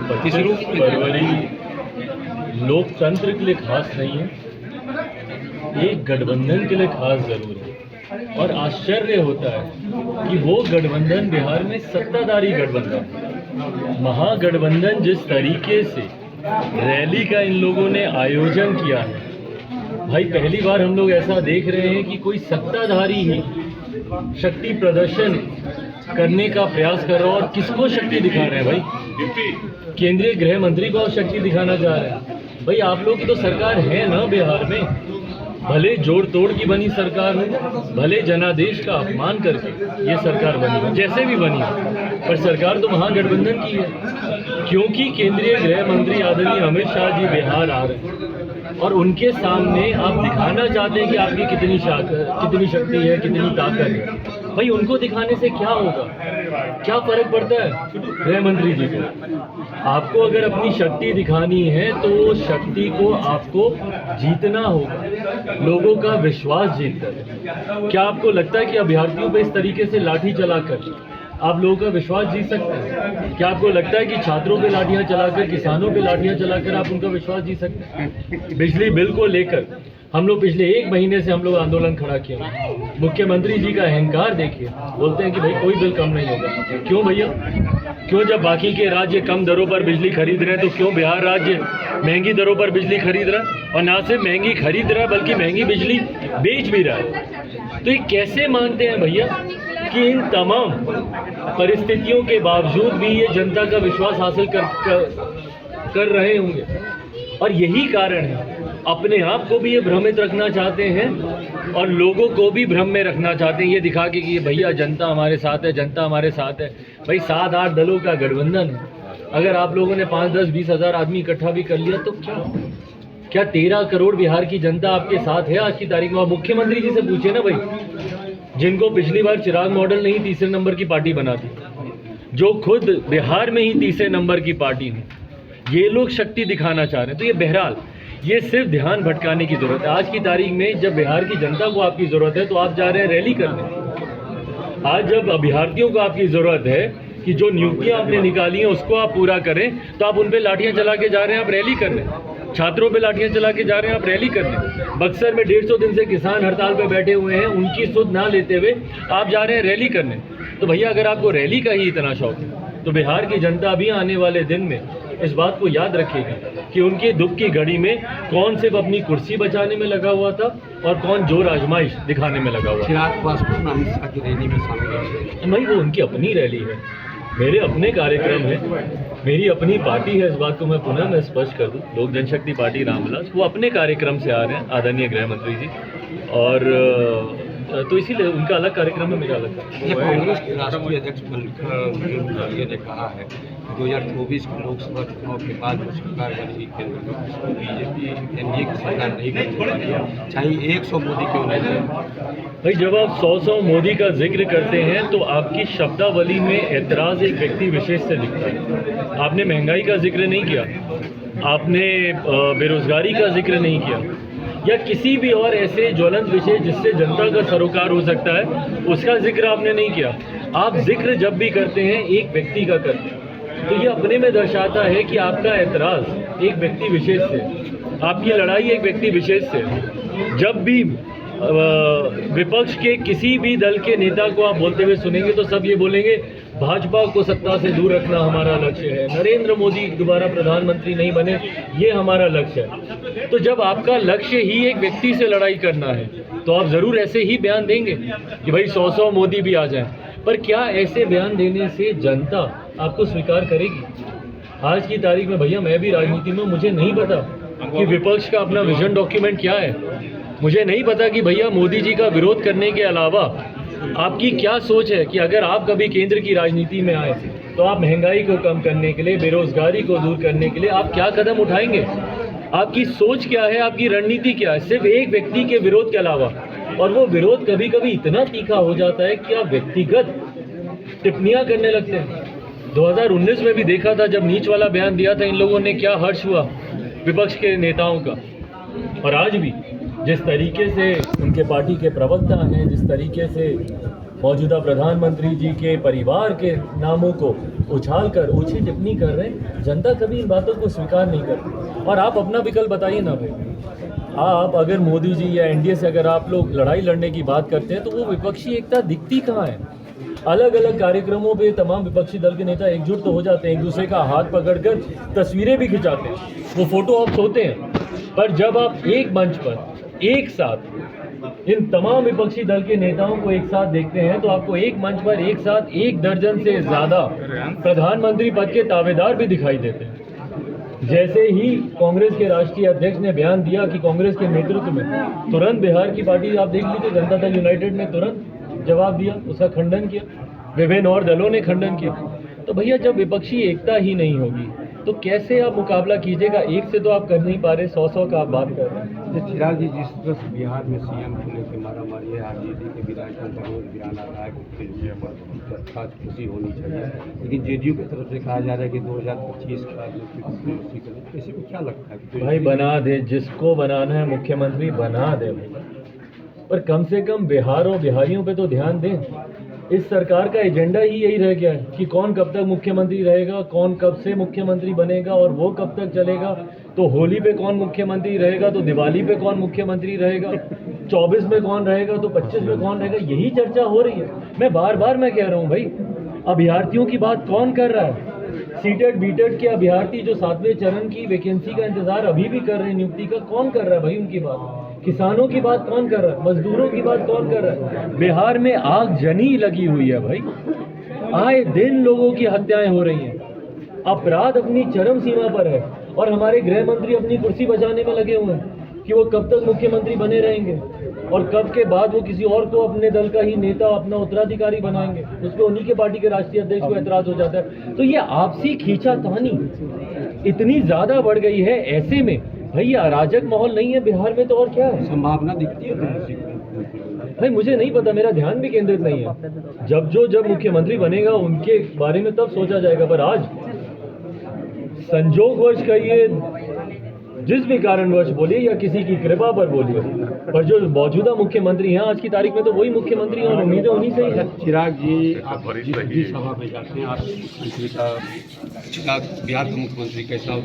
पच्चीस फरवरी लोकतंत्र के लिए खास नहीं है, एक गठबंधन के लिए खास जरूर है। और आश्चर्य होता है कि वो गठबंधन बिहार में सत्ताधारी गठबंधन, महागठबंधन जिस तरीके से रैली का इन लोगों ने आयोजन किया है, भाई पहली बार हम लोग ऐसा देख रहे हैं कि कोई सत्ताधारी ही शक्ति प्रदर्शन करने का प्रयास कर रहा है। और किसको शक्ति दिखा रहे हैं भाई? केंद्रीय गृह मंत्री को शक्ति दिखाना चाह रहे हैं। भाई आप लोग की तो सरकार है ना बिहार में, भले जोड़ तोड़ की बनी सरकार हो, भले जनादेश का अपमान करके ये सरकार बनी, जैसे भी बनी, पर सरकार तो महागठबंधन की है। क्योंकि केंद्रीय गृह मंत्री आदरणीय अमित शाह जी बिहार आ रहे हैं और उनके सामने आप दिखाना चाहते हैं कि आपकी कितनी शक्ति है, कितनी ताकत है। भाई उनको दिखाने से क्या होगा, क्या फर्क पड़ता है गृह मंत्री जी को? आपको अगर अपनी शक्ति दिखानी है तो शक्ति को आपको जीतना होगा, लोगों का विश्वास जीतकर। क्या आपको लगता है कि अभ्यर्थियों पर इस तरीके से लाठी चलाकर आप लोगों का विश्वास जीत सकते हैं? क्या आपको लगता है कि छात्रों पे लाठियां चलाकर, किसानों पे लाठियां चलाकर आप उनका विश्वास जीत सकते हैं? बिजली बिल को लेकर हम लोग पिछले 1 महीने से हम लोग आंदोलन खड़ा किया। मुख्यमंत्री जी का अहंकार देखिए, बोलते हैं कि भाई कोई बिल कम नहीं होगा। क्यों भैया? क्यों? जब बाकी के राज्य कम दरों पर बिजली खरीद रहे हैं तो क्यों बिहार राज्य महंगी दरों पर बिजली खरीद रहा है? और ना सिर्फ महंगी खरीद रहा है बल्कि महंगी बिजली बेच भी रहा है। तो ये कैसे मानते हैं भैया कि इन तमाम परिस्थितियों के बावजूद भी ये जनता का विश्वास हासिल कर रहे होंगे? और यही कारण है, अपने आप को भी ये भ्रमित रखना चाहते हैं और लोगों को भी भ्रम में रखना चाहते हैं, ये दिखा के कि भैया जनता हमारे साथ है, जनता हमारे साथ है। भाई 7-8 दलों का गठबंधन है, अगर आप लोगों ने 5, 10, 20 हज़ार आदमी इकट्ठा भी कर लिया तो क्या 13 करोड़ बिहार की जनता आपके साथ है आज की तारीख में? और मुख्यमंत्री जी से पूछिए ना भाई, जिनको पिछली बार चिराग मॉडल ने ही तीसरे नंबर की पार्टी बना दी, जो खुद बिहार में ही तीसरे नंबर की पार्टी है, ये लोग शक्ति दिखाना चाह रहे हैं। तो ये बहरहाल ये सिर्फ ध्यान भटकाने की ज़रूरत है। आज की तारीख में जब बिहार की जनता को आपकी ज़रूरत है तो आप जा रहे हैं रैली करने। आज जब अभ्यर्थियों को आपकी ज़रूरत है कि जो नियुक्तियाँ आपने निकाली हैं उसको आप पूरा करें, तो आप उन पर लाठियाँ चला के जा रहे हैं, आप रैली करने। छात्रों पे लाठियां चला के जा रहे हैं, आप रैली करने। बक्सर में 150 दिन से किसान हड़ताल पे बैठे हुए हैं, उनकी सुध ना लेते हुए आप जा रहे हैं रैली करने। तो भैया अगर आपको रैली का ही इतना शौक है तो बिहार की जनता भी आने वाले दिन में इस बात को याद रखेगी कि उनके दुख की घड़ी में कौन सिर्फ अपनी कुर्सी बचाने में लगा हुआ था और कौन जोर आजमाइश दिखाने में लगा हुआ था। चिराग पासवान अमित शाह की रैली में शामिल है। भाई वो उनकी अपनी रैली है, मेरे अपने कार्यक्रम है, मेरी अपनी पार्टी है। इस बात को मैं स्पष्ट कर दूं, लोक जनशक्ति पार्टी रामविलास वो अपने कार्यक्रम से आ रहे हैं, आदरणीय गृह मंत्री जी, और तो इसीलिए उनका अलग कार्यक्रम है, मेरा अलग कार्यक्रम। कांग्रेस के राष्ट्रीय अध्यक्ष मल्लिकार्जुन खड़गे ने कहा है 2024 के लोकसभा चुनाव के बाद जो सरकार बनेगी केंद्र में उसको बीजेपी एनडीए की सरकार नहीं बनने वाली है, चाहे 100 मोदी क्यों नहीं जाए। भाई जब आप 100 मोदी का जिक्र करते हैं तो आपकी शब्दावली में ऐतराज़ एक व्यक्ति विशेष से दिखता है। आपने महंगाई का जिक्र नहीं किया, आपने बेरोजगारी का जिक्र नहीं किया, या किसी भी और ऐसे ज्वलंत विषय जिससे जनता का सरोकार हो सकता है उसका जिक्र आपने नहीं किया। आप जिक्र जब भी करते हैं एक व्यक्ति का करते हैं, तो ये अपने में दर्शाता है कि आपका ऐतराज़ एक व्यक्ति विशेष से, आपकी लड़ाई एक व्यक्ति विशेष से। जब भी विपक्ष के किसी भी दल के नेता को आप बोलते हुए सुनेंगे तो सब ये बोलेंगे भाजपा को सत्ता से दूर रखना हमारा लक्ष्य है, नरेंद्र मोदी दोबारा प्रधानमंत्री नहीं बने ये हमारा लक्ष्य है। तो जब आपका लक्ष्य ही एक व्यक्ति से लड़ाई करना है तो आप ज़रूर ऐसे ही बयान देंगे कि भाई 100 मोदी भी आ जाएं। पर क्या ऐसे बयान देने से जनता आपको स्वीकार करेगी? आज की तारीख में भैया मैं भी राजनीति में, मुझे नहीं पता कि विपक्ष का अपना विजन डॉक्यूमेंट क्या है, मुझे नहीं पता कि भैया मोदी जी का विरोध करने के अलावा आपकी क्या सोच है कि अगर आप कभी केंद्र की राजनीति में आए तो आप महंगाई को कम करने के लिए, बेरोजगारी को दूर करने के लिए आप क्या कदम उठाएंगे? आपकी सोच क्या है, आपकी रणनीति क्या है, सिर्फ एक व्यक्ति के विरोध के अलावा। और वो विरोध कभी कभी इतना तीखा हो जाता है कि आप व्यक्तिगत टिप्पणियां करने लगते हैं। 2019 में भी देखा था जब नीच वाला बयान दिया था इन लोगों ने, क्या हर्ष हुआ विपक्ष के नेताओं का। और आज भी जिस तरीके से उनके पार्टी के प्रवक्ता हैं, जिस तरीके से मौजूदा प्रधानमंत्री जी के परिवार के नामों को उछालकर ऊंची टिप्पणी कर रहे हैं, जनता कभी इन बातों को स्वीकार नहीं करती। और आप अपना विकल्प बताइए ना भाई, आप अगर मोदी जी या एनडीए से अगर आप लोग लड़ाई लड़ने की बात करते हैं तो वो विपक्षी एकता दिखती कहाँ है? अलग अलग कार्यक्रमों पे तमाम विपक्षी दल के नेता एकजुट तो हो जाते हैं, एक दूसरे का हाथ पकड़कर तस्वीरें भी खिंचाते हैं, वो फोटो ऑप्स होते हैं, पर जब आप एक मंच पर एक साथ इन तमाम विपक्षी दल के नेताओं को एक साथ देखते हैं तो आपको एक मंच पर एक साथ 1 दर्जन से ज़्यादा प्रधानमंत्री पद के दावेदार भी दिखाई देते हैं। जैसे ही कांग्रेस के राष्ट्रीय अध्यक्ष ने बयान दिया कि कांग्रेस के नेतृत्व में तुरंत बिहार की पार्टी, आप देख लीजिए, जनता दल यूनाइटेड ने तुरंत जवाब दिया, उसका खंडन किया, विभिन्न और दलों ने खंडन किया। तो भैया जब विपक्षी एकता ही नहीं होगी तो कैसे आप मुकाबला कीजिएगा? एक से तो आप कर नहीं पा रहे, 100 का आप बात कर रहे हैं। चिराग जी, जिस तरह से बिहार में सीएम को लेकर मारामारी है, आरजेडी के विधायकों का रोज गिराना रहा है, खास खुशी होनी चाहिए, लेकिन जेडीयू की तरफ से कहा जा रहा है कि 2025 का किसी को क्या लगता है? भाई बना दे, जिसको बनाना है मुख्यमंत्री बना दे भाई, पर कम से कम बिहार और बिहारियों पे तो ध्यान दें। इस सरकार का एजेंडा ही यही रह गया है कि कौन कब तक मुख्यमंत्री रहेगा, कौन कब से मुख्यमंत्री बनेगा और वो कब तक चलेगा। तो होली पे कौन मुख्यमंत्री रहेगा, तो दिवाली पे कौन मुख्यमंत्री रहेगा, 24 में कौन रहेगा, तो 25 में कौन रहेगा, यही चर्चा हो रही है। मैं बार बार मैं कह रहा हूँ भाई, अभ्यर्थियों की बात कौन कर रहा है? सीटेड बीटेड के अभ्यर्थी जो 7वें चरण की वैकेंसी का इंतजार अभी भी कर रहे हैं, नियुक्ति का, कौन कर रहा है भाई उनकी बात? किसानों की बात कौन कर रहा है? मजदूरों की बात कौन कर रहा है? बिहार में आगजनी लगी हुई है भाई, आए दिन लोगों की हत्याएं हो रही हैं, अपराध अपनी चरम सीमा पर है, और हमारे गृह मंत्री अपनी कुर्सी बचाने में लगे हुए हैं कि वो कब तक मुख्यमंत्री बने रहेंगे और कब के बाद वो किसी और को अपने दल का ही नेता, अपना उत्तराधिकारी बनाएंगे। उस पर उन्हीं के पार्टी के राष्ट्रीय अध्यक्ष को ऐतराज हो जाता है। तो ये आपसी खींचातानी इतनी ज्यादा बढ़ गई है, ऐसे में भाई अराजक माहौल नहीं है बिहार में तो और क्या है? संभावना दिखती है भाई मुझे नहीं पता, मेरा ध्यान भी केंद्रित नहीं है। जब मुख्यमंत्री बनेगा उनके बारे में तब सोचा जाएगा, पर आज संजोगवश कहिए, जिस भी कारणवश बोलिए या किसी की कृपा पर बोलिए, पर जो मौजूदा मुख्यमंत्री हैं आज की तारीख में तो वही मुख्यमंत्री हैं और उम्मीदें उन्हीं से ही है। चिराग जी, आप जिस सभा में जाते हैं, आप मुख्यमंत्री का, बिहार का मुख्यमंत्री कैसा